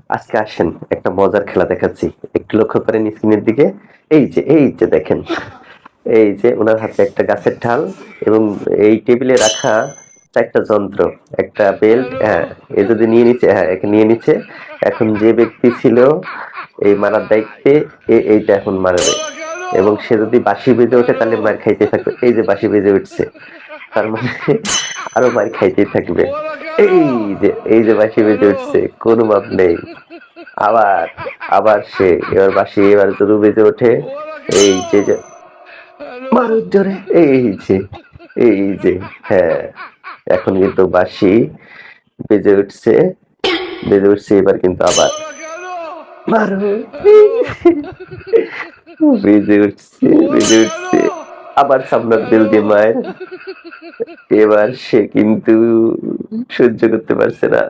আজকে আসেন একটা মজার খেলা দেখাচ্ছি। একটু লক্ষ্য করেন স্ক্রিনের দিকে। এই যে দেখেন। এই যে উনার হাতে একটা গাছের ঢাল এবং এই টেবিলে রাখা ৪ টা যন্ত্র, একটা বেল্ট, হ্যাঁ, এ যদি নিয়ে নিচ্ছে, হ্যাঁ, একে নিয়ে নিচ্ছে। এখন যে ব্যক্তি ছিল এই মারার দায়িত্বে এইটা এখন মারবে। এবং সে যদি বাঁশি বেজে ওঠে তাহলে মার খাইতে থাকবে। এই যে বাঁশি বেজে উঠছে। তার মানে আরো মার খাইতেই থাকবে। এই যে বাঁশি বেজে উঠছে, কোনো মাপ নেই। আবার আবার সে এবার বাঁশি এবার যদি বেজে ওঠে, এই যে মারুর জোরে, এই যে হ্যাঁ, এখন কিন্তু বাঁশি বেজে উঠছে, এবার কিন্তু আবার মারো, বেজে উঠছে আবার সামনের দিল দিয়ে মায়ের। এবার সে কিন্তু সহ্য করতে পারছে না।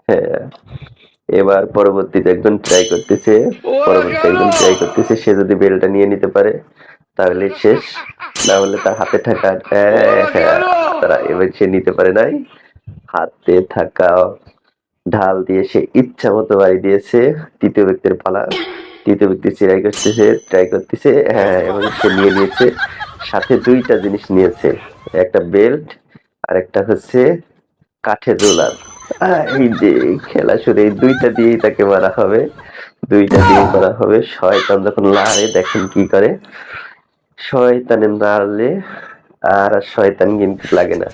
হ্যাঁ, এবার পরবর্তী একজন ট্রাই করতেছে, সে যদি বেলটা নিয়ে নিতে পারে তাহলে শেষ, না হলে তার হাতে থাকা, হ্যাঁ, তারা এবার সে নিতে পারে নাই। হাতে থাকা ঢাল দিয়ে সে ইচ্ছা মতো বাড়ি দিয়েছে। তৃতীয় ব্যক্তির পালা। তৃতীয় ব্যক্তি ট্রাই করতেছে, হ্যাঁ, এবং সে নিয়ে নিয়েছে। সাথে ২ টা জিনিস নিয়েছে, একটা বেল্ট আর একটা হচ্ছে কাঠের রোলার। এই যে খেলা শুরু, এই ২ টা দিয়েই তাকে মারা হবে। ২ টা দিয়ে মারা হবে। শয়তান যখন লাড়ে দেখেন কি করে। শয়তানে নাড়লে আর শয়তান কিন্তু লাগে না।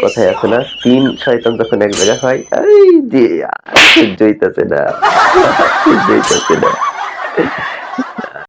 কথায় আছে না, ৩ শয়তান যখন এক জায়গায় হয়, এই যে আর সহ্য হইতাছে না।